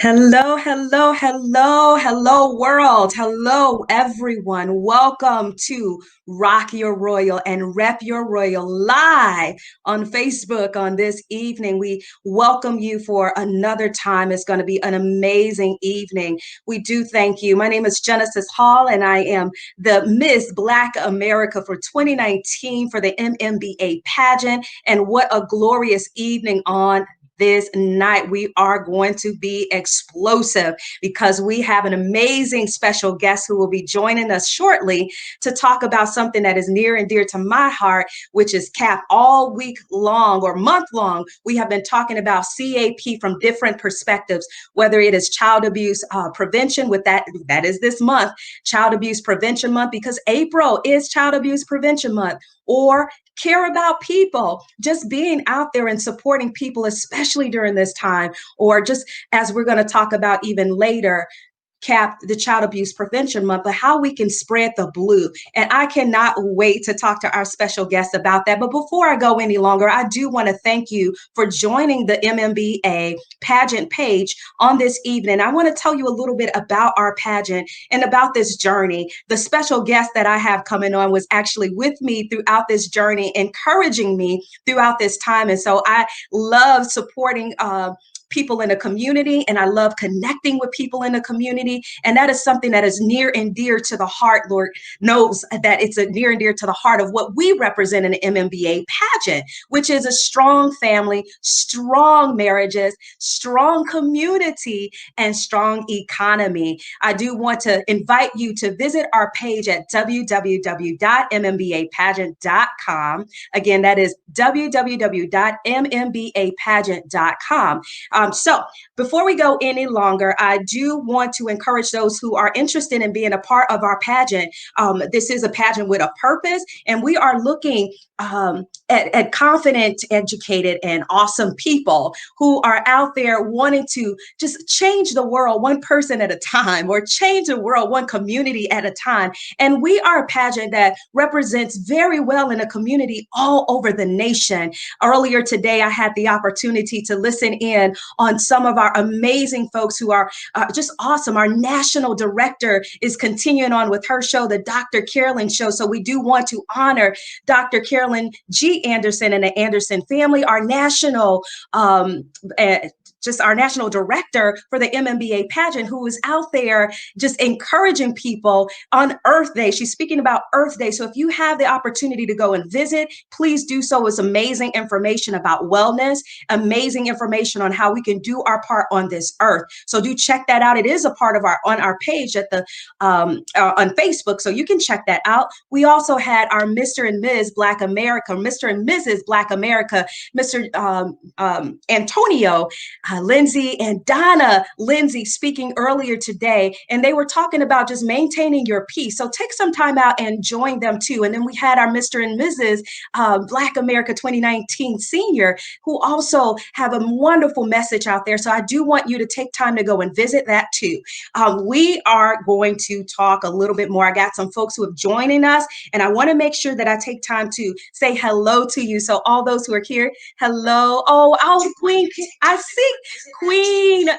Hello, hello, hello, hello, world. Hello, everyone. Welcome to Rock Your Royal and Rep Your Royal live on Facebook on this evening. We welcome you for another time. It's going to be an amazing evening. We do thank you. My name is Genesis Hall, and I am the Miss Black America for 2019 for the MMBA pageant. And what a glorious evening on this night. We are going to be explosive because we have an amazing special guest who will be joining us shortly to talk about something that is near and dear to my heart, which is CAP. All week long or month long, we have been talking about CAP from different perspectives, whether it is child abuse prevention with that is this month, Child Abuse Prevention Month, because April is Child Abuse Prevention Month, or care about people, just being out there and supporting people, especially during this time, or just as we're going to talk about even later, CAP, the Child Abuse Prevention Month, but how we can spread the blue. And I cannot wait to talk to our special guest about that. But before I go any longer, I do want to thank you for joining the MMBA pageant page on this evening. I want to tell you a little bit about our pageant and about this journey. The special guest that I have coming on was actually with me throughout this journey, encouraging me throughout this time. And so I love supporting people in a community, and I love connecting with people in the community. And that is something that is near and dear to the heart. Lord knows that it's a near and dear to the heart of what we represent in the MMBA pageant, which is a strong family, strong marriages, strong community, and strong economy. I do want to invite you to visit our page at www.mmbapageant.com. Again, that is www.mmbapageant.com. So before we go any longer, I do want to encourage those who are interested in being a part of our pageant. This is a pageant with a purpose, and we are looking at confident, educated, and awesome people who are out there wanting to just change the world one person at a time, or change the world one community at a time. And we are a pageant that represents very well in a community all over the nation. Earlier today, I had the opportunity to listen in on some of our amazing folks who are just awesome. Our national director is continuing on with her show, the Dr. Carolyn Show. So we do want to honor Dr. Carolyn G. Anderson and the Anderson family, our national just our national director for the MMBA pageant, who is out there just encouraging people on Earth Day. She's speaking about Earth Day. So if you have the opportunity to go and visit, please do so. It's amazing information about wellness, amazing information on how we can do our part on this earth. So do check that out. It is a part of our page at the on Facebook, so you can check that out. We also had our Mr. and Ms. Black America, Mr. and Mrs. Black America, Mr. Antonio Lindsay and Donna Lindsay speaking earlier today, and they were talking about just maintaining your peace. So take some time out and join them too. And then we had our Mr. and Mrs. Black America 2019 Senior, who also have a wonderful message out there. So I do want you to take time to go and visit that too. We are going to talk a little bit more. I got some folks who have joining us, and I want to make sure that I take time to say hello to you. So all those who are here, hello. Oh, Queen, I see Queen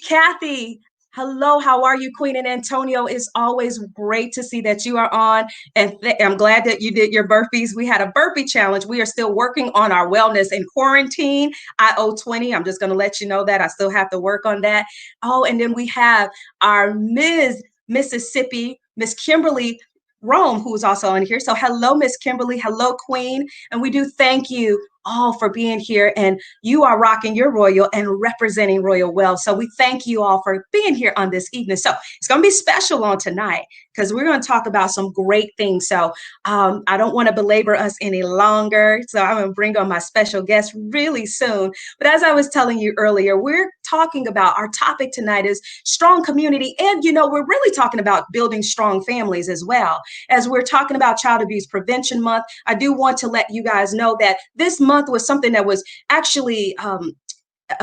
Kathy. Hello, how are you, Queen? And Antonio, it's always great to see that you are on. And I'm glad that you did your burpees. We had a burpee challenge. We are still working on our wellness in quarantine. I owe 20. I'm just going to let you know that. I still have to work on that. Oh, and then we have our Ms. Mississippi, Miss Kimberly Rome, who's also on here. So hello, Miss Kimberly. Hello, Queen. And we do thank you all for being here, and you are rocking your royal and representing royal well. So we thank you all for being here on this evening. So it's going to be special on tonight because we're going to talk about some great things. So I don't want to belabor us any longer. So I'm going to bring on my special guest really soon. But as I was telling you earlier, we're talking about our topic tonight is strong community. And, we're really talking about building strong families as well. As we're talking about Child Abuse Prevention Month, I do want to let you guys know that this month was something that was actually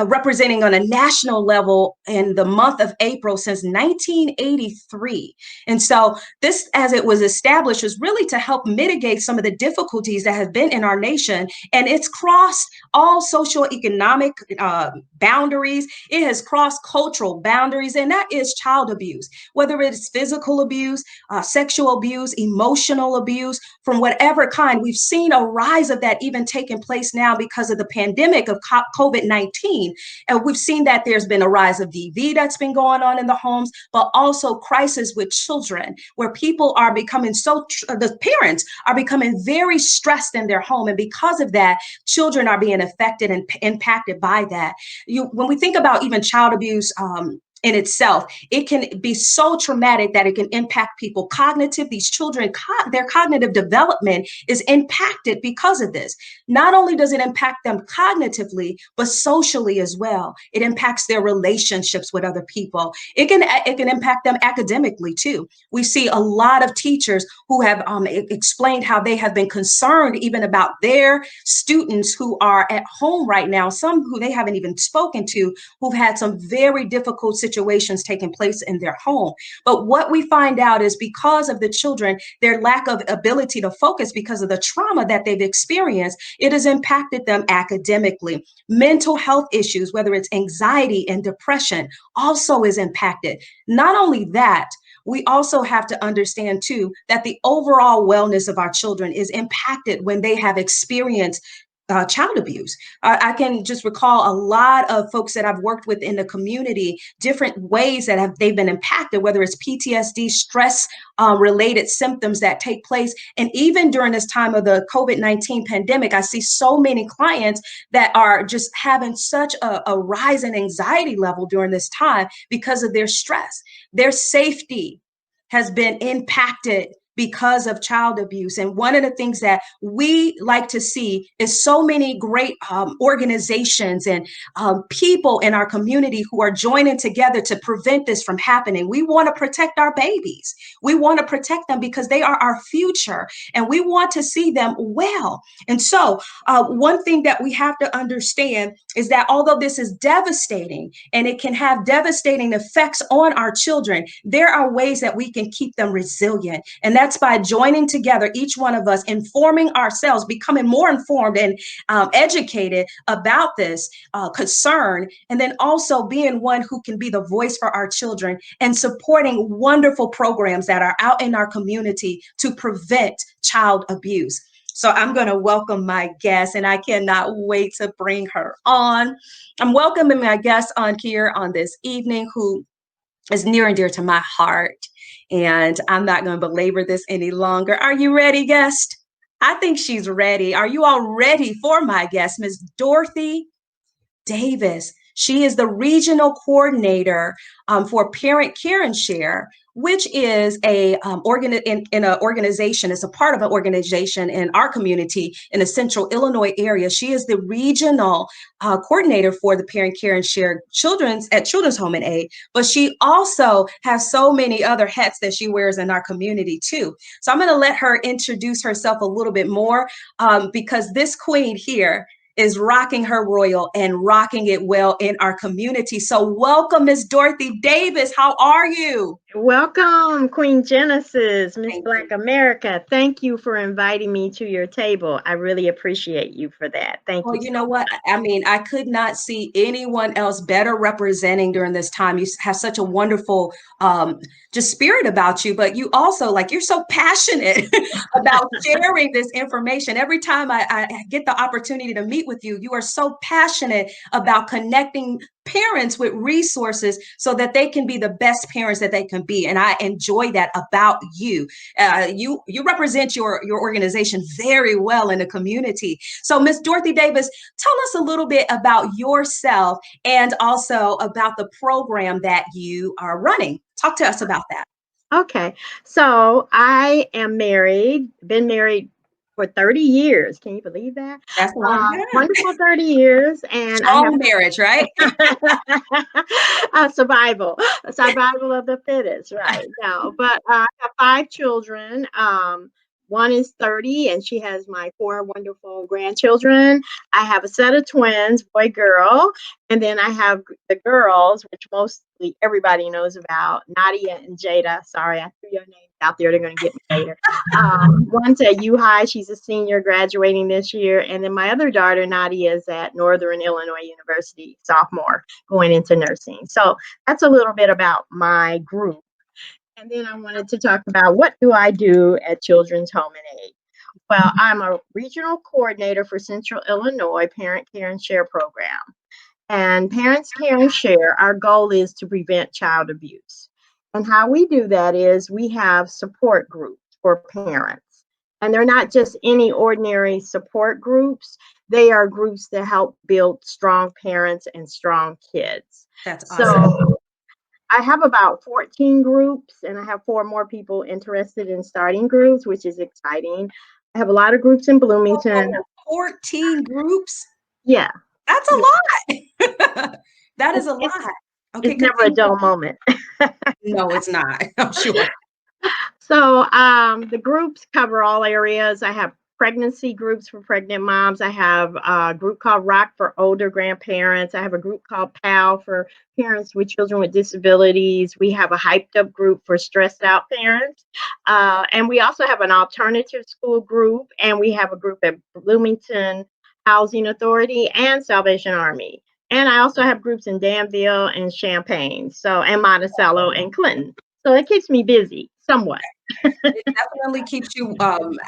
representing on a national level in the month of April since 1983. And so this, as it was established, was really to help mitigate some of the difficulties that have been in our nation. And it's crossed all socioeconomic boundaries. It has crossed cultural boundaries, and that is child abuse, whether it's physical abuse, sexual abuse, emotional abuse, from whatever kind. We've seen a rise of that even taking place now because of the pandemic of COVID-19. And we've seen that there's been a rise of DV that's been going on in the homes, but also crisis with children, where people are becoming the parents are becoming very stressed in their home. And because of that, children are being affected and impacted by that. When we think about even child abuse, in itself, it can be so traumatic that it can impact people cognitive. These children, their cognitive development is impacted because of this. Not only does it impact them cognitively, but socially as well. It impacts their relationships with other people. It can impact them academically too. We see a lot of teachers who have explained how they have been concerned even about their students who are at home right now, some who they haven't even spoken to, who've had some very difficult situations taking place in their home. But what we find out is because of the children, their lack of ability to focus because of the trauma that they've experienced, it has impacted them academically. Mental health issues, whether it's anxiety and depression, also is impacted. Not only that, we also have to understand too that the overall wellness of our children is impacted when they have experienced child abuse. I can just recall a lot of folks that I've worked with in the community, different ways that they've been impacted, whether it's PTSD, stress related symptoms that take place. And even during this time of the COVID-19 pandemic, I see so many clients that are just having such a rise in anxiety level during this time because of their stress. Their safety has been impacted because of child abuse. And one of the things that we like to see is so many great organizations and people in our community who are joining together to prevent this from happening. We want to protect our babies. We want to protect them because they are our future and we want to see them well. And so one thing that we have to understand is that although this is devastating and it can have devastating effects on our children, there are ways that we can keep them resilient. And that's by joining together, each one of us, informing ourselves, becoming more informed and educated about this concern, and then also being one who can be the voice for our children and supporting wonderful programs that are out in our community to prevent child abuse. So I'm going to welcome my guest, and I cannot wait to bring her on. I'm welcoming my guest on here on this evening who is near and dear to my heart. And I'm not going to belabor this any longer. Are you ready, guest? I think she's ready. Are you all ready for my guest, Miss Dorothy Davis? She is the regional coordinator for Parent Care and Share, which is in an organization. It's a part of an organization in our community in the central Illinois area. She is the regional coordinator for the Parent Care and Share Children's Home and Aid, but she also has so many other hats that she wears in our community too. So I'm going to let her introduce herself a little bit more because this queen here is rocking her royal and rocking it well in our community. So welcome, Miss Dorothy Davis. How are you? Welcome, Queen Genesis, Miss Black America. Thank you for inviting me to your table. I really appreciate you for that. Thank Well, you you so know what? much. I mean, I could not see anyone else better representing during this time. You have such a wonderful just spirit about you, but you also you're so passionate about sharing this information. Every time I get the opportunity to meet with you, you are so passionate about connecting parents with resources so that they can be the best parents that they can be. And I enjoy that about you. You represent your organization very well in the community. So, Miss Dorothy Davis, tell us a little bit about yourself and also about the program that you are running. Talk to us about that. Okay, so I am married, been married for 30 years. Can you believe that? That's a long time. Wonderful 30 years, and I Strong marriage, right? survival of the fittest, right? No, but I have 5 children. one is 30 and she has my 4 wonderful grandchildren. I have a set of twins, boy, girl. And then I have the girls, which mostly everybody knows about, Nadia and Jada. Sorry, I threw your names out there. They're going to get me later. One's at U High. She's a senior graduating this year. And then my other daughter, Nadia, is at Northern Illinois University, sophomore, going into nursing. So that's a little bit about my group. And then I wanted to talk about what do I do at Children's Home and Aid. Well, I'm a regional coordinator for Central Illinois Parent Care and Share program. And Parents Care and Share, our goal is to prevent child abuse. And how we do that is we have support groups for parents. And they're not just any ordinary support groups, they are groups that help build strong parents and strong kids. That's So awesome. I have about 14 groups, and I have 4 more people interested in starting groups, which is exciting. I have a lot of groups in Bloomington. Oh, 14 groups? Yeah, That's a yeah. lot. That is It's, a it's, lot. Okay, it's never a continue. dull moment. No, it's not. I'm sure. So the groups cover all areas. I have pregnancy groups for pregnant moms. I have a group called Rock for older grandparents. I have a group called PAL for parents with children with disabilities. We have a hyped up group for stressed out parents. And we also have an alternative school group. And we have a group at Bloomington Housing Authority and Salvation Army. And I also have groups in Danville and Champaign, so and Monticello and Clinton. So it keeps me busy somewhat. It definitely keeps you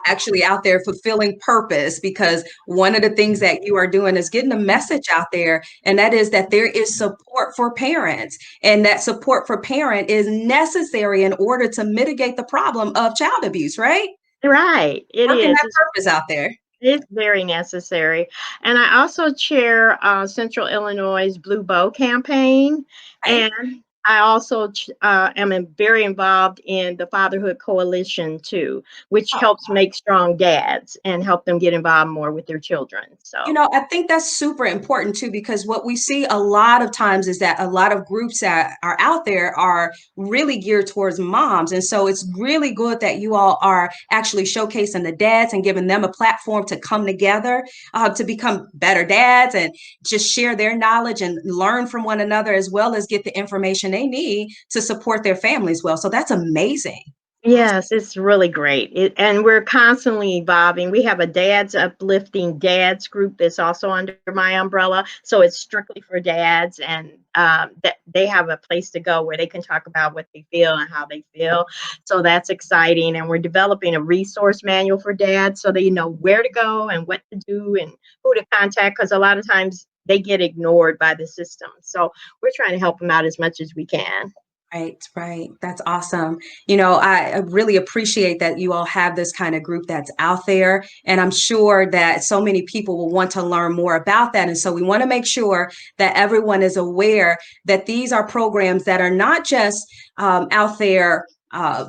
actually out there fulfilling purpose, because one of the things that you are doing is getting a message out there, and that is that there is support for parents, and that support for parent is necessary in order to mitigate the problem of child abuse, right? Right, it Working is. that purpose out there. It's very necessary. And I also chair Central Illinois' Blue Bow campaign. Right? And I also very involved in the Fatherhood Coalition too, which helps make strong dads and help them get involved more with their children. You So know, I think that's super important too, because what we see a lot of times is that a lot of groups that are out there are really geared towards moms. And so it's really good that you all are actually showcasing the dads and giving them a platform to come together to become better dads and just share their knowledge and learn from one another, as well as get the information they need to support their families well. So that's amazing. yes, it's really great. And we're constantly evolving. We have a Dads Uplifting Dads group that's also under my umbrella. So it's strictly for dads, and that they have a place to go where they can talk about what they feel and how they feel. So that's exciting. And we're developing a resource manual for dads so they know where to go and what to do and who to contact, because a lot of times they get ignored by the system. So we're trying to help them out as much as we can. Right, right. That's awesome. You know, I really appreciate that you all have this kind of group that's out there. And I'm sure that so many people will want to learn more about that. And so we want to make sure that everyone is aware that these are programs that are not just out there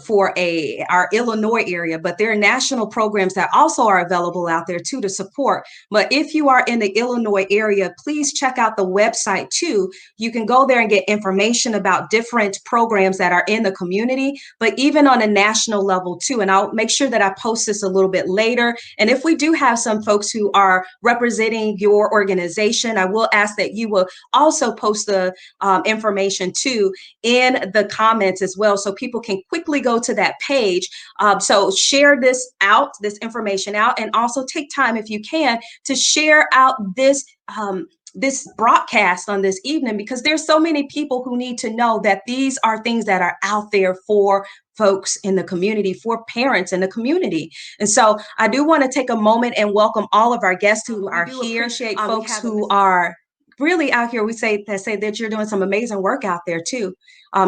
for our Illinois area, but there are national programs that also are available out there too to support. But if you are in the Illinois area, please check out the website too. You can go there and get information about different programs that are in the community, but even on a national level too. And I'll make sure that I post this a little bit later. And if we do have some folks who are representing your organization, I will ask that you will also post the information too in the comments as well, so people can quickly go to that page. So share this information out, and also take time, if you can, to share out this broadcast on this evening, because there's so many people who need to know that these are things that are out there for folks in the community, for parents in the community. And so I do want to take a moment and welcome all of our guests who are here. Appreciate folks who are really out here. We say that you're doing some amazing work out there too.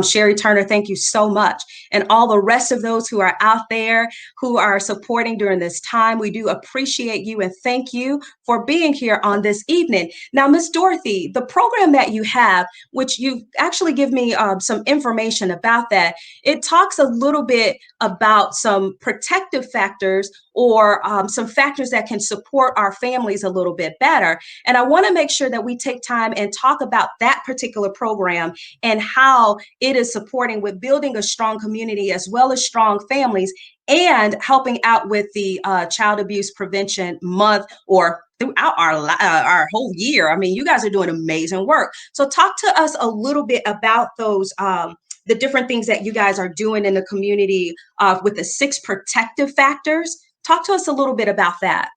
Sherry Turner, thank you so much. And all the rest of those who are out there who are supporting during this time, we do appreciate you and thank you for being here on this evening. Now, Miss Dorothy, the program that you have, which you actually give me some information about that, it talks a little bit about some protective factors, or some factors that can support our families a little bit better. And I want to make sure that we take time and talk about that particular program and how it is supporting with building a strong community as well as strong families, and helping out with the Child Abuse Prevention Month, or throughout our whole year. I mean, you guys are doing amazing work. So talk to us a little bit about those the different things that you guys are doing in the community with the 6 protective factors. Talk to us a little bit about that.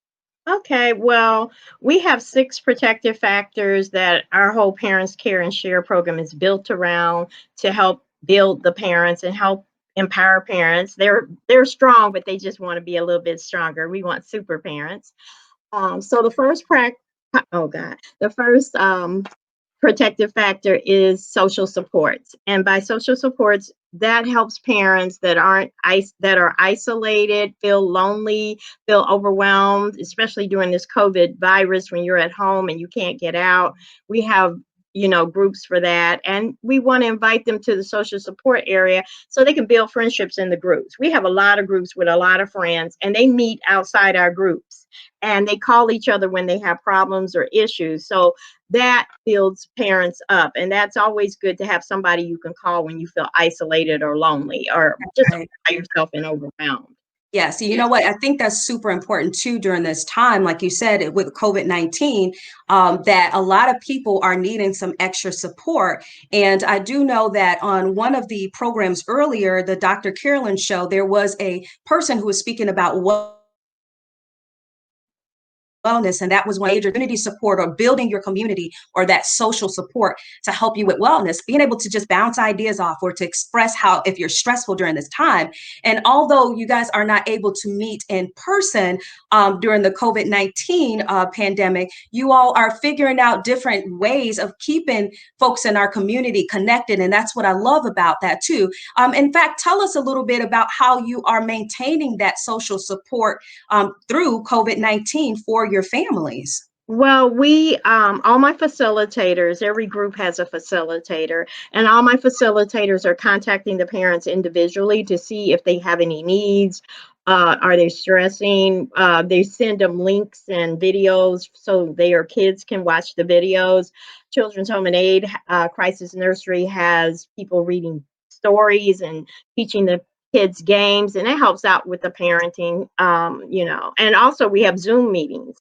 Okay, well, we have 6 protective factors that our whole Parents Care and Share program is built around to help build the parents and help empower parents. They're strong, but they just want to be a little bit stronger. We want super parents. So the first oh God, the first protective factor is social supports. And by social supports, that helps parents that that are isolated, feel lonely, feel overwhelmed, especially during this COVID virus when you're at home and you can't get out. We have groups for that, and we want to invite them to the social support area so they can build friendships in the groups. We have a lot of groups with a lot of friends, and they meet outside our groups and they call each other when they have problems or issues. So that builds parents up, and that's always good to have somebody you can call when you feel isolated or lonely or just Right. by yourself and overwhelmed. Yeah, so you know what? I think that's super important too during this time, like you said, with COVID-19, that a lot of people are needing some extra support. And I do know that on one of the programs earlier, the Dr. Carolyn show, there was a person who was speaking about what wellness, and that was one major community support, or building your community, or that social support to help you with wellness, being able to just bounce ideas off, or to express how, if you're stressful during this time. And although you guys are not able to meet in person during the COVID-19 pandemic, you all are figuring out different ways of keeping folks in our community connected, and that's what I love about that too. In fact, tell us a little bit about how you are maintaining that social support through COVID-19 for your families. Well, all my facilitators, every group has a facilitator, and all my facilitators are contacting the parents individually to see if they have any needs. Are they stressing? They send them links and videos so their kids can watch the videos. Children's Home and Aid Crisis Nursery has people reading stories and teaching the kids games, and it helps out with the parenting. And also we have Zoom meetings,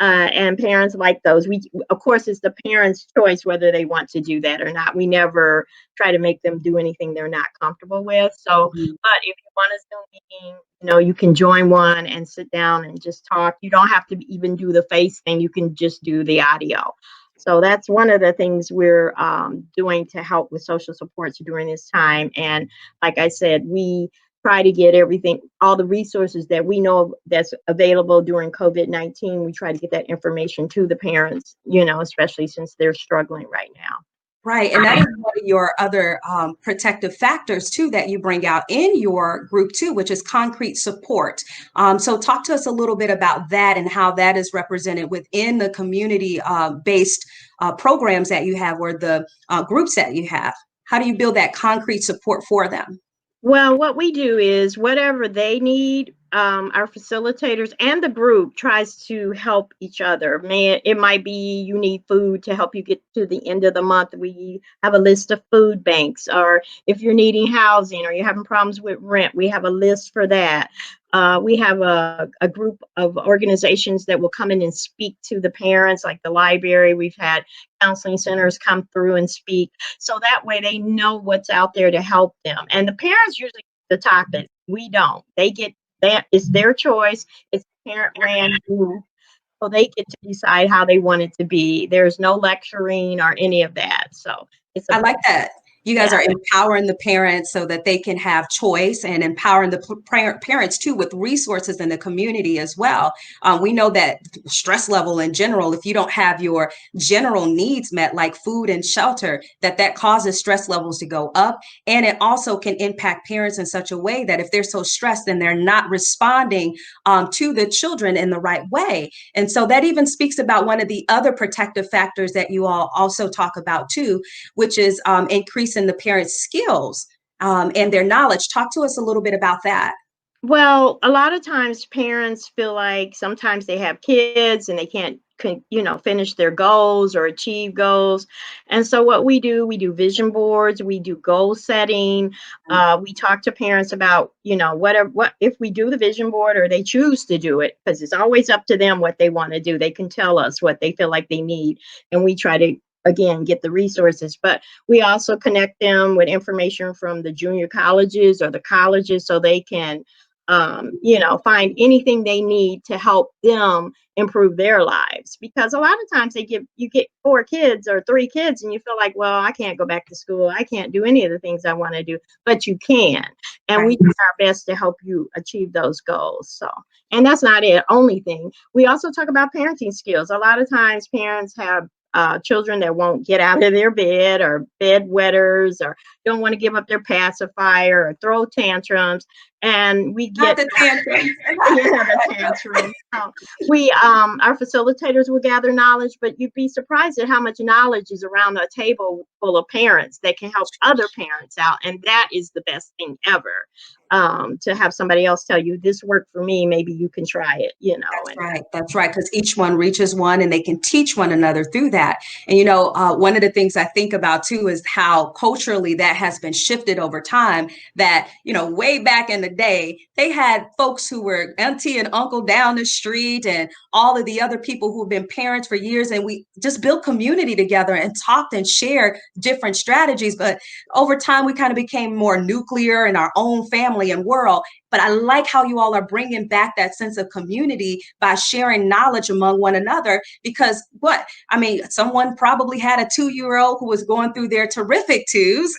and parents like those. We, of course, it's the parents' choice whether they want to do that or not. We never try to make them do anything they're not comfortable with. So, Mhm. but if you want a Zoom meeting, you can join one and sit down and just talk. You don't have to even do the face thing. You can just do the audio. So that's one of the things we're doing to help with social supports during this time. And like I said, we try to get everything, all the resources that we know that's available during COVID-19. We try to get that information to the parents, especially since they're struggling right now. Right. And that is one of your other protective factors, too, that you bring out in your group, too, which is concrete support. So, talk to us a little bit about that and how that is represented within the community based programs that you have, or the groups that you have. How do you build that concrete support for them? Well, what we do is whatever they need, our facilitators and the group tries to help each other. It might be you need food to help you get to the end of the month. We have a list of food banks, or if you're needing housing or you're having problems with rent, we have a list for that. We have a group of organizations that will come in and speak to the parents, like the library. We've had counseling centers come through and speak. So that way they know what's out there to help them. And the parents usually the topic. We don't. They get that. It's their choice. It's the parent ran group. So they get to decide how they want it to be. There's no lecturing or any of that. So it's a I like that. You guys yeah. are empowering the parents so that they can have choice, and empowering the parents too with resources in the community as well. We know that stress level in general, if you don't have your general needs met, like food and shelter, that causes stress levels to go up. And it also can impact parents in such a way that if they're so stressed, then they're not responding to the children in the right way. And so that even speaks about one of the other protective factors that you all also talk about too, which is increasing the parents' skills and their knowledge. Talk to us a little bit about that. Well, a lot of times parents feel like sometimes they have kids and they can't can, finish their goals or achieve goals. And so what we do vision boards, we do goal setting. We talk to parents about, what if we do the vision board or they choose to do it, because it's always up to them what they want to do. They can tell us what they feel like they need, and we try to again get the resources. But we also connect them with information from the junior colleges or the colleges, so they can find anything they need to help them improve their lives. Because a lot of times you get 4 kids or 3 kids and you feel like, well, I can't go back to school, I can't do any of the things I want to do, but you can. And we Right. do our best to help you achieve those goals. So, and that's not the only thing. We also talk about parenting skills. A lot of times parents have children that won't get out of their bed, or bedwetters, or don't want to give up their pacifier, or throw tantrums. And we Not get the tantrum. yeah, the tantrum. So our facilitators will gather knowledge, but you'd be surprised at how much knowledge is around a table full of parents that can help other parents out. And that is the best thing ever. To have somebody else tell you, this worked for me, maybe you can try it, That's and right. That's right. Because each one reaches one and they can teach one another through that. And, one of the things I think about too is how culturally that has been shifted over time. That, way back in the day, they had folks who were auntie and uncle down the street and all of the other people who've been parents for years. And we just built community together and talked and shared different strategies. But over time, we kind of became more nuclear in our own family and world. But I like how you all are bringing back that sense of community by sharing knowledge among one another. Because someone probably had a 2-year-old who was going through their terrific twos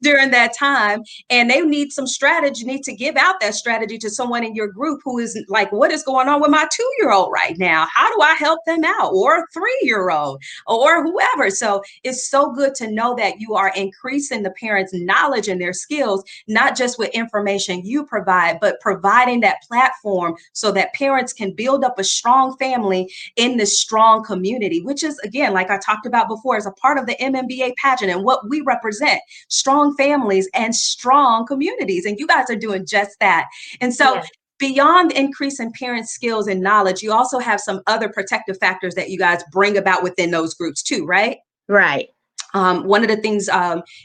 during that time, and they need to give out that strategy to someone in your group who is like, what is going on with my 2-year-old right now? How do I help them out? Or a 3-year-old or whoever. So it's so good to know that you are increasing the parents' knowledge and their skills, not just with information you provide, but providing that platform so that parents can build up a strong family in this strong community, which is, again, like I talked about before, is a part of the MMBA pageant and what we represent: strong families and strong communities. And you guys are doing just that. And so, yeah, beyond increasing parent skills and knowledge, you also have some other protective factors that you guys bring about within those groups too, right? right. One of the things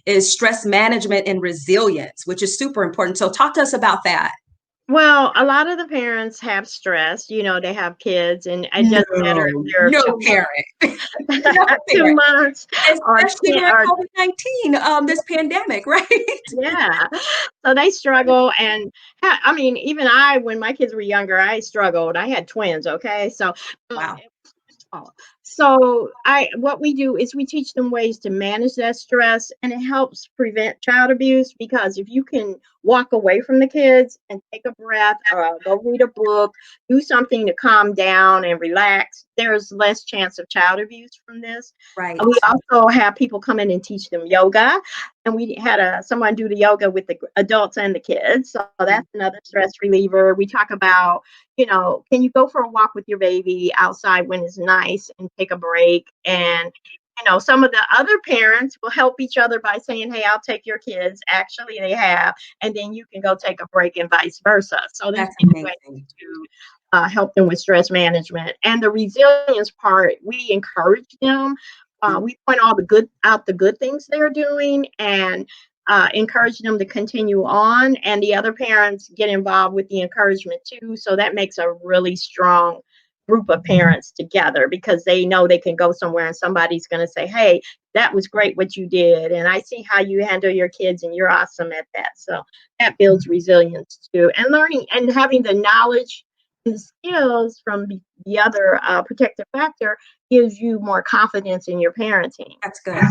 is stress management and resilience, which is super important. So talk to us about that. Well, a lot of the parents have stress. They have kids, and it doesn't matter if No, they're no 2 months, parent, no 2 parent, months or especially 10, during or COVID-19, this pandemic, right? yeah. So they struggle. And I mean, even when my kids were younger, I struggled. I had twins. Okay. So, Wow, it was difficult. So what we do is we teach them ways to manage that stress, and it helps prevent child abuse. Because if you can walk away from the kids and take a breath, or go read a book, do something to calm down and relax, there's less chance of child abuse from this. right. We also have people come in and teach them yoga, and we had someone do the yoga with the adults and the kids. So that's another stress reliever. We talk about, can you go for a walk with your baby outside when it's nice and take a break? And some of the other parents will help each other by saying, hey, I'll take your kids. Actually, they have, and then you can go take a break, and vice versa. So there's That's many ways amazing. to help them with stress management. And the resilience part, we encourage them. We point out the good things they're doing, and encourage them to continue on. And the other parents get involved with the encouragement too. So that makes a really strong group of parents together, because they know they can go somewhere and somebody's going to say, hey, that was great what you did, and I see how you handle your kids, and you're awesome at that. So that builds resilience too. And learning and having the knowledge and the skills from the other protective factor gives you more confidence in your parenting. That's good.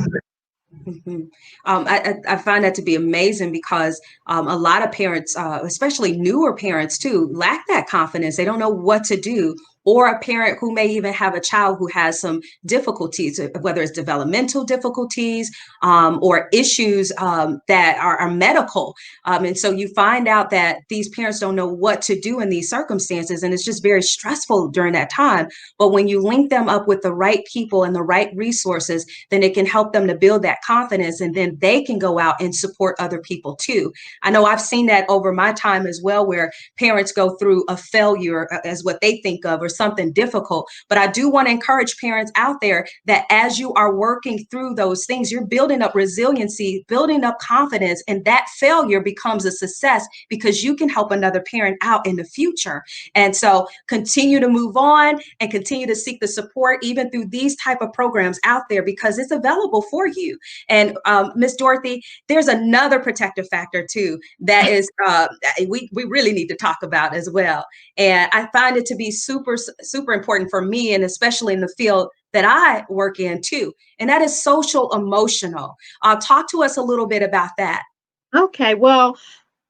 Mhm. I find that to be amazing because a lot of parents, especially newer parents too, lack that confidence. They don't know what to do. Or a parent who may even have a child who has some difficulties, whether it's developmental difficulties or issues that are medical. And so you find out that these parents don't know what to do in these circumstances. And it's just very stressful during that time. But when you link them up with the right people and the right resources, then it can help them to build that confidence, and then they can go out and support other people too. I know I've seen that over my time as well, where parents go through a failure as what they think of, or something difficult. But I do want to encourage parents out there that as you are working through those things, you're building up resiliency, building up confidence, and that failure becomes a success because you can help another parent out in the future. And so continue to move on and continue to seek the support even through these type of programs out there because it's available for you. And Miss Dorothy, there's another protective factor too that is we really need to talk about as well. And I find it to be super important for me, and especially in the field that I work in too. And that is social emotional. Talk to us a little bit about that. Okay, well,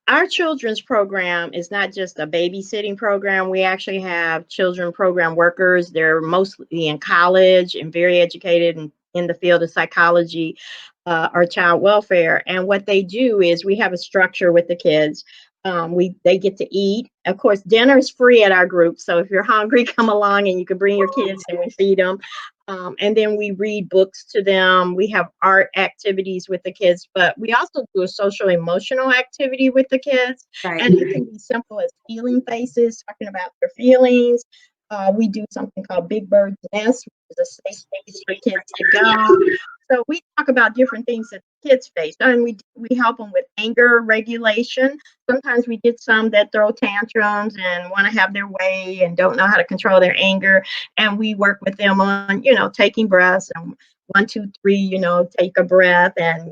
our children's program is not just a babysitting program. We actually have children program workers. They're mostly in college and very educated in the field of psychology or child welfare. And what they do is we have a structure with the kids. They get to eat. Of course, dinner is free at our group. So if you're hungry, come along and you can bring your kids and we feed them. And then we read books to them. We have art activities with the kids, but we also do a social emotional activity with the kids. Right. And it can be simple as feeling faces, talking about their feelings. We do something called Big Bird's Nest, which is a safe space for kids to go. So we talk about different things that kids face, and we help them with anger regulation. Sometimes we get some that throw tantrums and want to have their way and don't know how to control their anger, and we work with them on taking breaths and 1, 2, 3, take a breath and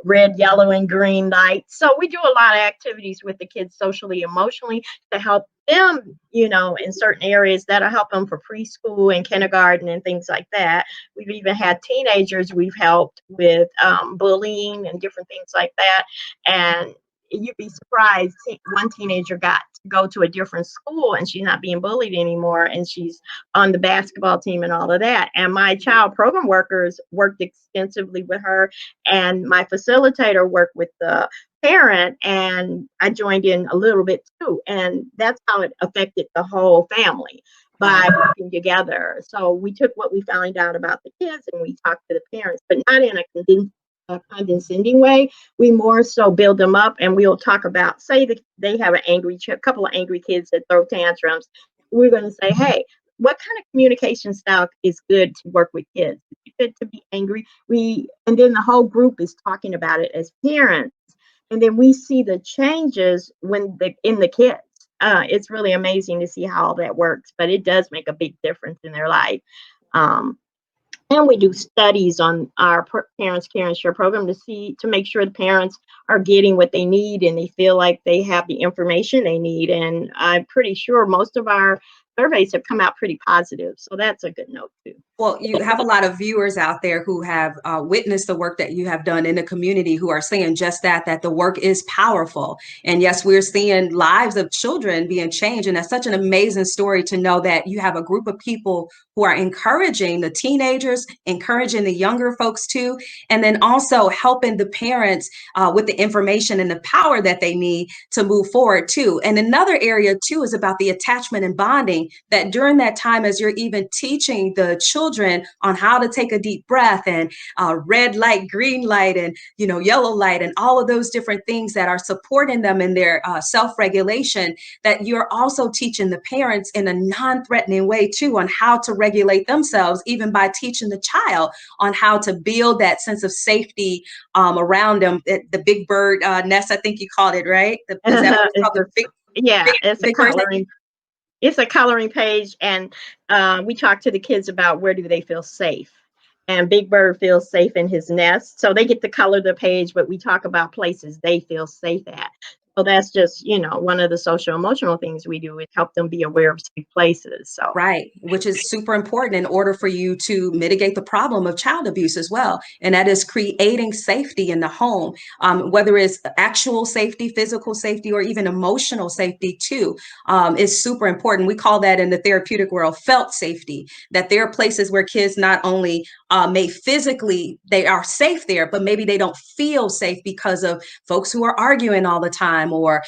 red, yellow, and green light. So we do a lot of activities with the kids socially, emotionally to help them, in certain areas that'll help them for preschool and kindergarten and things like that. We've even had teenagers we've helped with bullying and different things like that. And you'd be surprised. One teenager got to go to a different school and she's not being bullied anymore. And she's on the basketball team and all of that. And my child program workers worked extensively with her. And my facilitator worked with the parent, and I joined in a little bit too. And that's how it affected the whole family by working together. So we took what we found out about the kids and we talked to the parents, but not in a condescending way. We more so build them up, and we'll talk about, say that they have a couple of angry kids that throw tantrums. We're going to say, hey, what kind of communication style is good to work with kids? Is it good to be angry? And then the whole group is talking about it as parents. And then we see the changes in the kids. It's really amazing to see how all that works, but it does make a big difference in their life. And we do studies on our Parents Care and Share program to make sure the parents are getting what they need and they feel like they have the information they need. And I'm pretty sure most of our surveys have come out pretty positive. So that's a good note too. Well, you have a lot of viewers out there who have witnessed the work that you have done in the community who are saying just that the work is powerful. And yes, we're seeing lives of children being changed. And that's such an amazing story to know that you have a group of people who are encouraging the teenagers, encouraging the younger folks too, and then also helping the parents with the information and the power that they need to move forward too. And another area too is about the attachment and bonding, that during that time, as you're even teaching the children on how to take a deep breath and red light, green light, and yellow light, and all of those different things that are supporting them in their self-regulation, that you're also teaching the parents in a non-threatening way too on how to regulate themselves, even by teaching the child on how to build that sense of safety around them. The big bird nest, I think you called it, right? Is that what it's called? It's a coloring. It's a coloring page, and we talk to the kids about where do they feel safe. And Big Bird feels safe in his nest, so they get to color the page, but we talk about places they feel safe at. So that's just, one of the social emotional things we do is help them be aware of safe places. So Right, which is super important in order for you to mitigate the problem of child abuse as well. And that is creating safety in the home, whether it's actual safety, physical safety, or even emotional safety too, is super important. We call that in the therapeutic world felt safety, that there are places where kids not only may physically, they are safe there, but maybe they don't feel safe because of folks who are arguing all the time time, or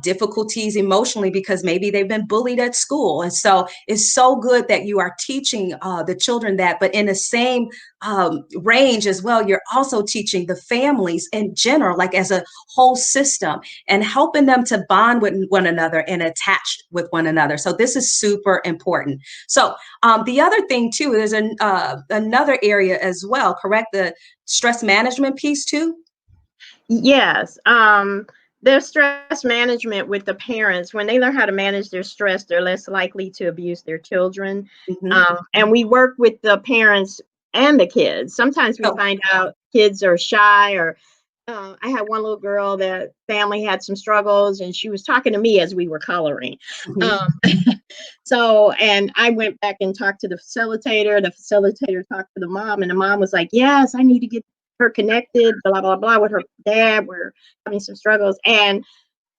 difficulties emotionally because maybe they've been bullied at school. And so it's so good that you are teaching the children that, but in the same range as well, you're also teaching the families in general, like as a whole system, and helping them to bond with one another and attach with one another. So this is super important. So the other thing too is another area as well, correct? The stress management piece too. Yes. Their stress management with the parents, when they learn how to manage their stress, they're less likely to abuse their children. Mhm. And we work with the parents and the kids. Sometimes we So, find out kids are shy, or I had one little girl that family had some struggles, and she was talking to me as we were coloring. mhm. Um, so, and I went back and talked to the facilitator. The facilitator talked to the mom, and the mom was like, "Yes, I need to get her connected, blah blah blah, with her dad. We're having some struggles." And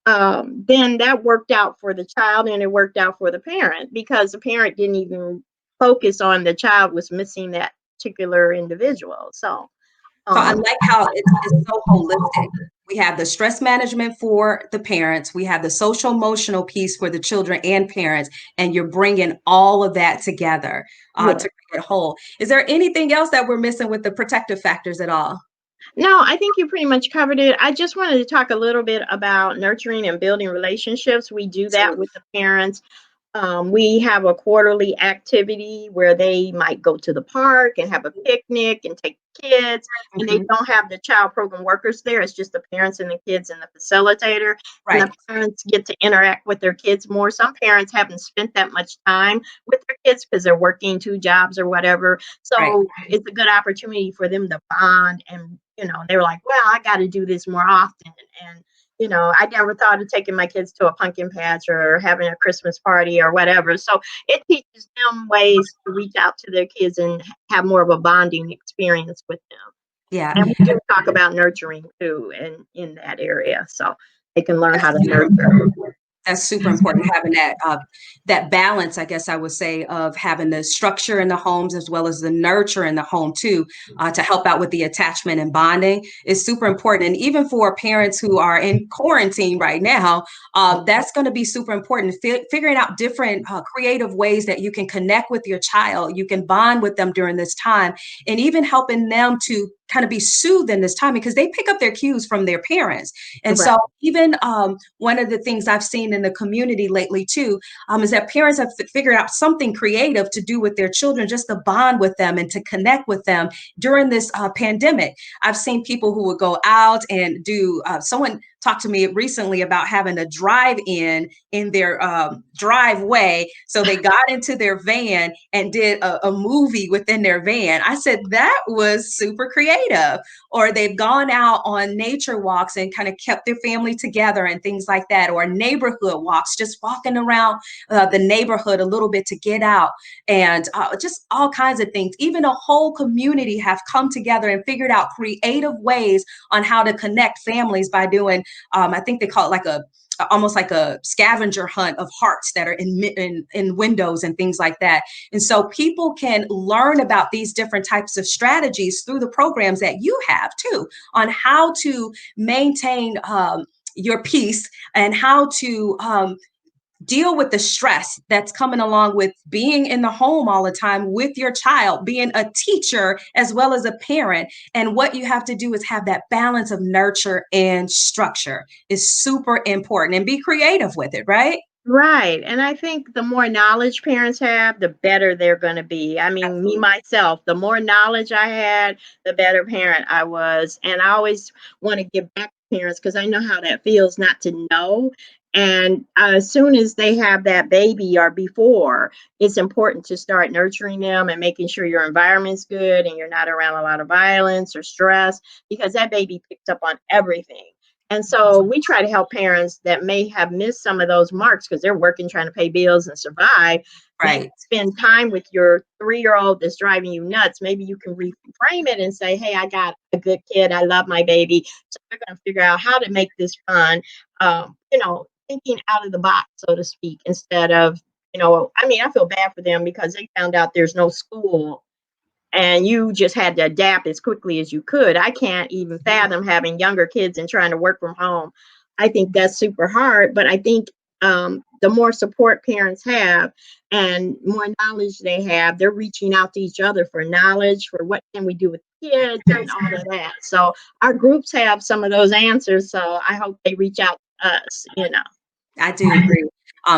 then that worked out for the child, and it worked out for the parent, because the parent didn't even focus on the child was missing that particular individual. So So I um like how it's so holistic. We have the stress management for the parents, we have the social emotional piece for the children and parents, and you're bringing all of that together yeah. to create a whole. Is there anything else that we're missing with the protective factors at all? No, I think you pretty much covered it. I just wanted to talk a little bit about nurturing and building relationships. We do that Absolutely. with the parents. We have a quarterly activity where they might go to the park and have a picnic and take the kids, and they Mhm. don't have the child program workers there. It's just the parents and the kids and the facilitator, and the Right, parents get to interact with their kids more. Some parents haven't spent that much time with their kids because they're working two jobs or whatever. right. So it's a good opportunity for them to bond. And, they were like, well, I got to do this more often. And I never thought of taking my kids to a pumpkin patch or having a Christmas party or whatever. So it teaches them ways to reach out to their kids and have more of a bonding experience with them. Yeah. And we do talk about nurturing too in that area. So they can learn That's how to super nurture. important. That's super important, having that balance, I guess I would say, of having the structure in the homes as well as the nurture in the home too, to help out with the attachment and bonding is super important. And even for parents who are in quarantine right now, that's going to be super important. Figuring out different creative ways that you can connect with your child, you can bond with them during this time, and even helping them to kind of be soothed in this time because they pick up their cues from their parents. And Right. so even one of the things I've seen in the community lately too, is that parents have figured out something creative to do with their children, just to bond with them and to connect with them during this pandemic. I've seen people who would go out and do, someone talked to me recently about having a drive-in in their driveway. So they got into their van and did a movie within their van. I said, that was super creative. Or they've gone out on nature walks and kind of kept their family together and things like that, or neighborhood walks, just walking around the neighborhood a little bit to get out, and just all kinds of things. Even a whole community have come together and figured out creative ways on how to connect families by doing, I think they call it like a almost like a scavenger hunt of hearts that are in windows and things like that. And so people can learn about these different types of strategies through the programs that you have too, on how to maintain your peace and how to deal with the stress that's coming along with being in the home all the time with your child, being a teacher as well as a parent. And what you have to do is have that balance of nurture and structure is super important, and be creative with it, right? Right. And I think the more knowledge parents have, the better they're going to be. I mean, me Absolutely. myself, the more knowledge I had, the better parent I was. And I always want to give back to parents because I know how that feels not to know. And as soon as they have that baby or before, it's important to start nurturing them and making sure your environment's good and you're not around a lot of violence or stress, because that baby picks up on everything. And so we try to help parents that may have missed some of those marks because they're working, trying to pay bills and survive. Maybe Right. spend time with your 3-year-old that's driving you nuts. Maybe you can reframe it and say, hey, I got a good kid. I love my baby. So we're going to figure out how to make this fun. Thinking out of the box, so to speak, instead of, I mean, I feel bad for them because they found out there's no school and you just had to adapt as quickly as you could. I can't even fathom having younger kids and trying to work from home. I think that's super hard, but I think the more support parents have and more knowledge they have, they're reaching out to each other for knowledge for what can we do with kids and all of that. So our groups have some of those answers. So I hope they reach out to us. I do agree.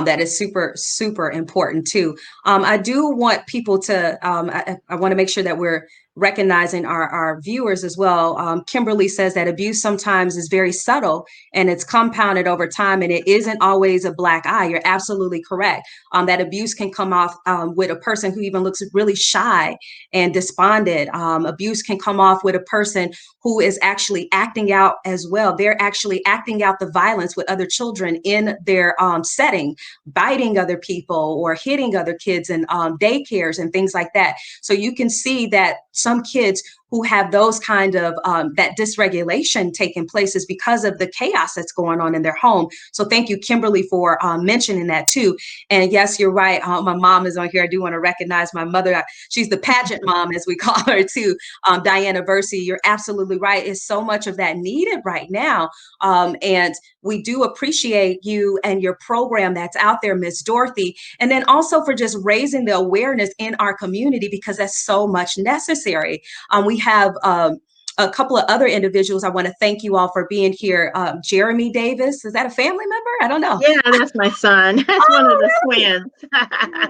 That is super, super important too. I do want people to, I want to make sure that we're recognizing our viewers as well. Kimberly says that abuse sometimes is very subtle and it's compounded over time, and it isn't always a black eye. You're absolutely correct. That abuse can come off with a person who even looks really shy and despondent. Abuse can come off with a person who is actually acting out as well. They're actually acting out the violence with other children in their setting, biting other people or hitting other kids in daycares and things like that. So you can see that some kids who have those kind of that dysregulation taking place is because of the chaos that's going on in their home. So thank you, Kimberly, for mentioning that too. And yes, you're right. My mom is on here. I do want to recognize my mother. She's the pageant mom, as we call her too. Diana Versity, you're absolutely right. It's so much of that needed right now. And we do appreciate you and your program that's out there, Miss Dorothy. And then also for just raising the awareness in our community, because that's so much necessary. We have a couple of other individuals. I want to thank you all for being here. Jeremy Davis, is that a family member? I don't know. Yeah, that's my son. That's one of the twins.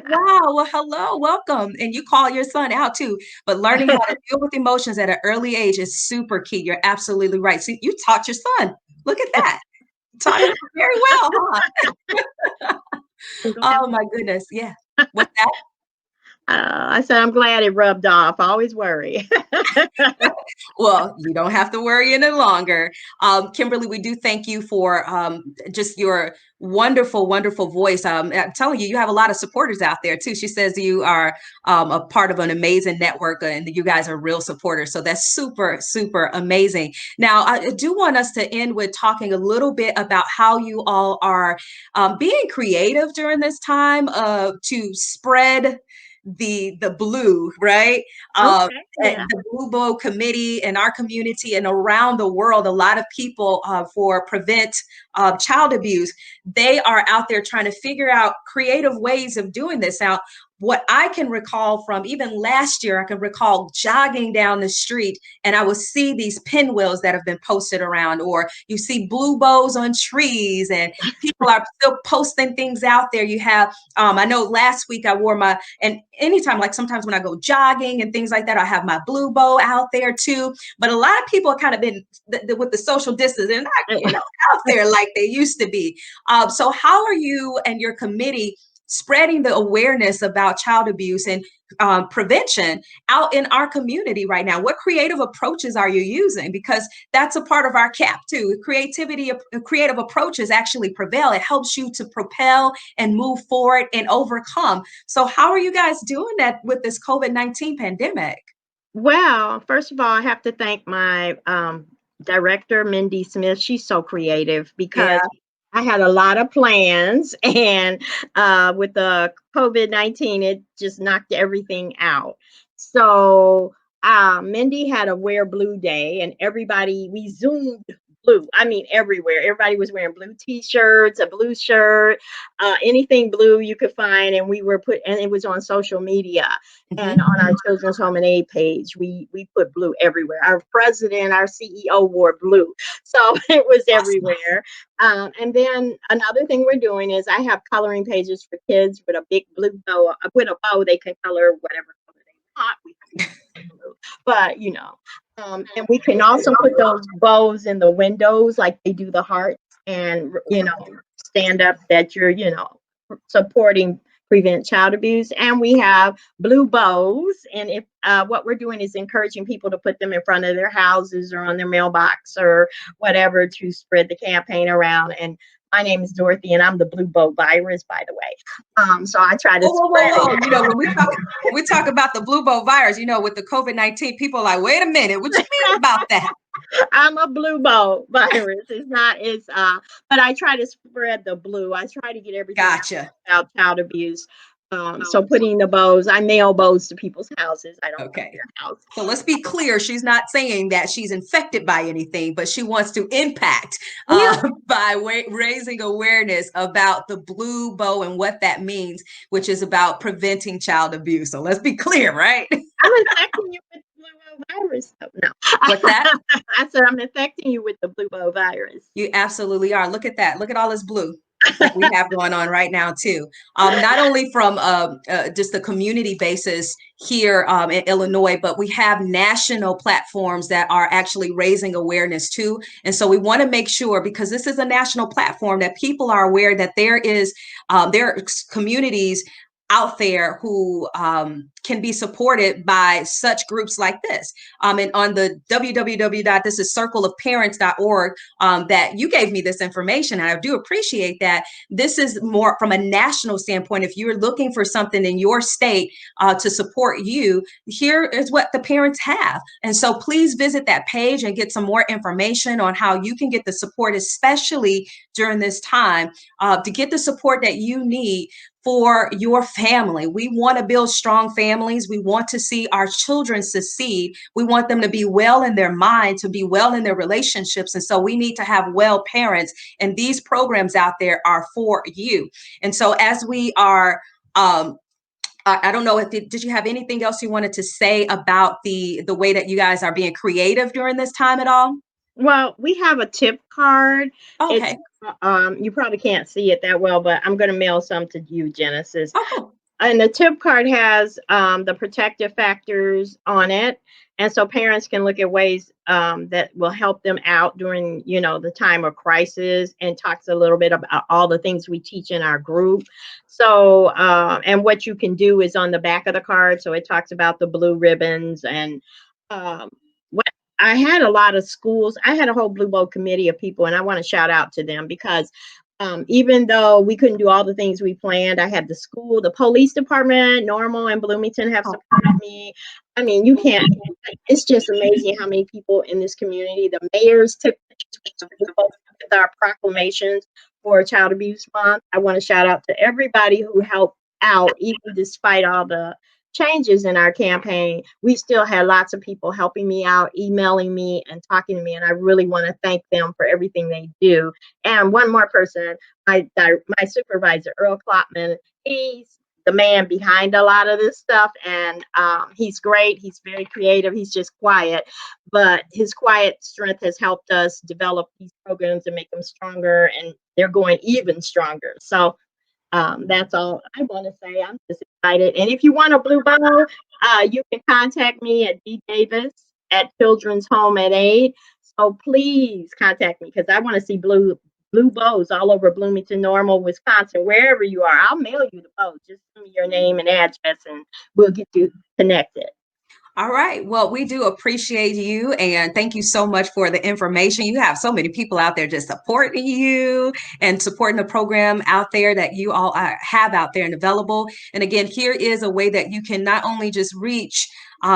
Wow. Well, hello, welcome. And you call your son out too. But learning how to deal with emotions at an early age is super key. You're absolutely right. See, you taught your son. Look at that. Taught him very well, huh? Oh my goodness. Yeah. What's that? I said, I'm glad it rubbed off. I always worry. Well, you don't have to worry any longer. Kimberly, we do thank you for just your wonderful, wonderful voice. I'm telling you, you have a lot of supporters out there too. She says you are a part of an amazing network and you guys are real supporters. So that's super, super amazing. Now, I do want us to end with talking a little bit about how you all are being creative during this time to spread the blue, right? Okay, yeah. The Blue Bowl Committee in our community and around the world, a lot of people for prevent child abuse, they are out there trying to figure out creative ways of doing this. Now, what I can recall from even last year, I can recall jogging down the street and I would see these pinwheels that have been posted around, or you see blue bows on trees, and people are still posting things out there. You have, I know last week I wore my, and anytime, like sometimes when I go jogging and things like that, I have my blue bow out there too. But a lot of people have kind of been with the social distance, they're not, out there like they used to be. So how are you and your committee spreading the awareness about child abuse and prevention out in our community right now? What creative approaches are you using? Because that's a part of our CAP too. Creativity, creative approaches actually prevail. It helps you to propel and move forward and overcome. So how are you guys doing that with this COVID-19 pandemic? Well, first of all, I have to thank my director, Mindy Smith. She's so creative Yeah. because I had a lot of plans, and with the COVID-19, it just knocked everything out. So Mindy had a Wear Blue Day, and we Zoomed blue. I mean, everywhere. Everybody was wearing blue T-shirts, a blue shirt, anything blue you could find, and and it was on social media. And Mhm. on our Children's Home and Aid page, we put blue everywhere. Our president, our CEO wore blue, so it was Awesome. everywhere. And then another thing we're doing is I have coloring pages for kids with a big blue bow. With a bow, they can color whatever color they want. We blue, but and we can also put those bows in the windows, like they do the hearts, and stand up that you're supporting prevent child abuse. And we have blue bows, and if what we're doing is encouraging people to put them in front of their houses or on their mailbox or whatever to spread the campaign around. And my name is Dorothy, and I'm the blue bow virus, by the way. So I try to Whoa, whoa, whoa, spread whoa. it. When we talk about the blue bow virus, with the COVID-19, people are like, wait a minute, what you mean about that? I'm a blue bow virus. But I try to spread the blue. I try to get everything Gotcha. out about child abuse. So putting the bows, I mail bows to people's houses. I don't come to Okay. their house. So let's be clear. She's not saying that she's infected by anything, but she wants to impact Yeah, by raising awareness about the blue bow and what that means, which is about preventing child abuse. So let's be clear, right? I'm infecting you with the blue bow virus. Oh, no. What's that? I said I'm infecting you with the blue bow virus. You absolutely are. Look at that. Look at all this blue that we have going on right now too. Not only from just the community basis here in Illinois, but we have national platforms that are actually raising awareness too. And so we want to make sure, because this is a national platform, that people are aware that there are communities out there who can be supported by such groups like this. And on the www.thisiscircleofparents.org, that you gave me this information, and I do appreciate that. This is more from a national standpoint. If you're looking for something in your state to support you, here is what the parents have. And so please visit that page and get some more information on how you can get the support, especially during this time, to get the support that you need for your family. We want to build strong families. We want to see our children succeed. We want them to be well in their mind, to be well in their relationships. And so we need to have well parents. And these programs out there are for you. And so as we are, I don't know if did you have anything else you wanted to say about the way that you guys are being creative during this time at all? Well, we have a tip card. It's Okay. you probably can't see it that well, but I'm going to mail some to you, Genesis. Oh, cool. And the tip card has the protective factors on it, and so parents can look at ways that will help them out during, the time of crisis, and talks a little bit about all the things we teach in our group. So, and what you can do is on the back of the card. So it talks about the blue ribbons and what I had a lot of schools. I had a whole Blue Bowl committee of people, and I want to shout out to them because even though we couldn't do all the things we planned, I had the school, the police department, Normal and Bloomington have supported me. I mean, you can't, it's just amazing how many people in this community, the mayors took pictures with our proclamations for Child Abuse Month. I want to shout out to everybody who helped out, even despite all the changes in our campaign. We still had lots of people helping me out, emailing me and talking to me, and I really want to thank them for everything they do. And one more person, my supervisor, Earl Klopman, he's the man behind a lot of this stuff, and he's great. He's very creative. He's just quiet, but his quiet strength has helped us develop these programs and make them stronger, and they're going even stronger. So that's all I want to say. I'm just excited. And if you want a blue bow, you can contact me at ddavis at Children's Home at Aid. So please contact me because I want to see blue bows all over Bloomington, Normal, Wisconsin, wherever you are. I'll mail you the bow. Just send me your name and address, and we'll get you connected. All right. Well, we do appreciate you, and thank you so much for the information. You have so many people out there just supporting you and supporting the program out there that you all have out there and available. And again, here is a way that you can not only just reach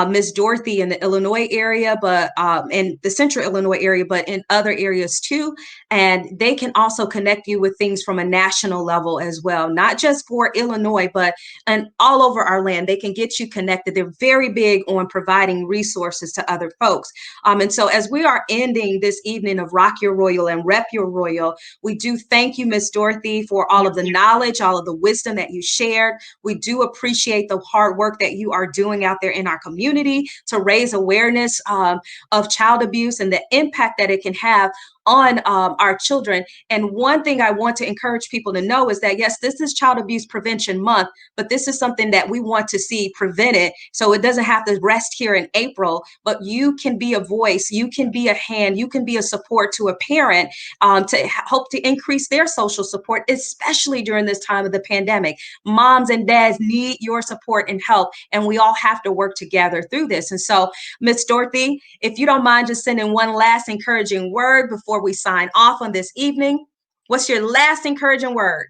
Miss Dorothy in the Illinois area, but in the central Illinois area, but in other areas too. And they can also connect you with things from a national level as well, not just for Illinois, but and all over our land. They can get you connected. They're very big on providing resources to other folks. And so as we are ending this evening of Rock Your Royal and Rep Your Royal, we do thank you, Miss Dorothy, for all of the knowledge, all of the wisdom that you shared. We do appreciate the hard work that you are doing out there in our community to raise awareness of child abuse and the impact that it can have on our children. And one thing I want to encourage people to know is that, yes, this is Child Abuse Prevention Month, but this is something that we want to see prevented. So it doesn't have to rest here in April, but you can be a voice, you can be a hand, you can be a support to a parent to hope to increase their social support, especially during this time of the pandemic. Moms and dads need your support and help, and we all have to work together through this. And so, Miss Dorothy, if you don't mind just sending one last encouraging word before we sign off on this evening, what's your last encouraging word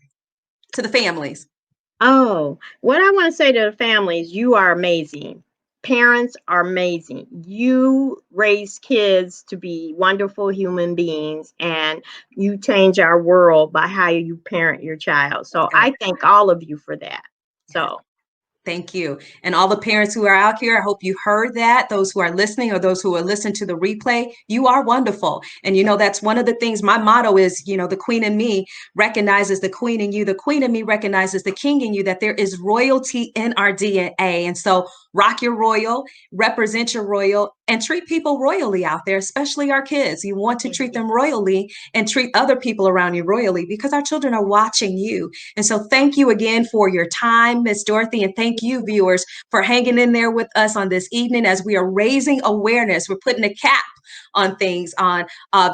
to the families? Oh, what I want to say to the families, you are amazing. Parents are amazing. You raise kids to be wonderful human beings, and you change our world by how you parent your child. So I thank all of you for that. So Thank you. And all the parents who are out here, I hope you heard that. Those who are listening or those who will listen to the replay, you are wonderful. And that's one of the things my motto is, the queen in me recognizes the queen in you. The queen in me recognizes the king in you, that there is royalty in our DNA. And so rock your royal, represent your royal, and treat people royally out there, especially our kids. You want to treat them royally and treat other people around you royally because our children are watching you. And so thank you again for your time, Miss Dorothy, and thank you, viewers, for hanging in there with us on this evening as we are raising awareness. We're putting a cap on things on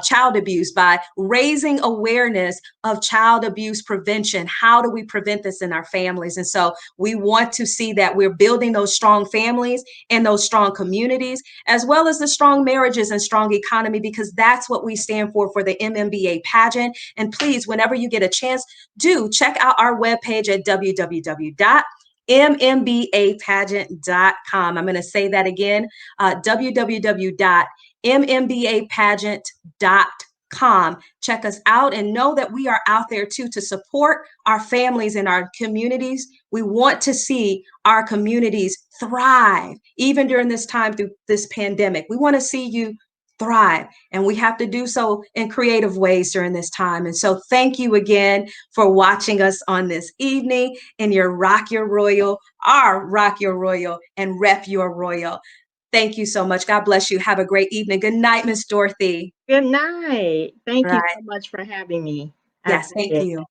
child abuse by raising awareness of child abuse prevention. How do we prevent this in our families? And so we want to see that we're building those strong families and those strong communities, as well as the strong marriages and strong economy, because that's what we stand for the MMBA pageant. And please, whenever you get a chance, do check out our webpage at www.mmbapageant.com. I'm going to say that again, www.mmbapageant.com. Check us out and know that we are out there too to support our families and our communities. We want to see our communities thrive, even during this time through this pandemic. We want to see you thrive, and we have to do so in creative ways during this time. And so thank you again for watching us on this evening in your Rock Your Royal, our Rock Your Royal, and Rep Your Royal. Thank you so much. God bless you. Have a great evening. Good night, Miss Dorothy. Good night. Thank you Right. so much for having me. I Yes, thank appreciate it. you.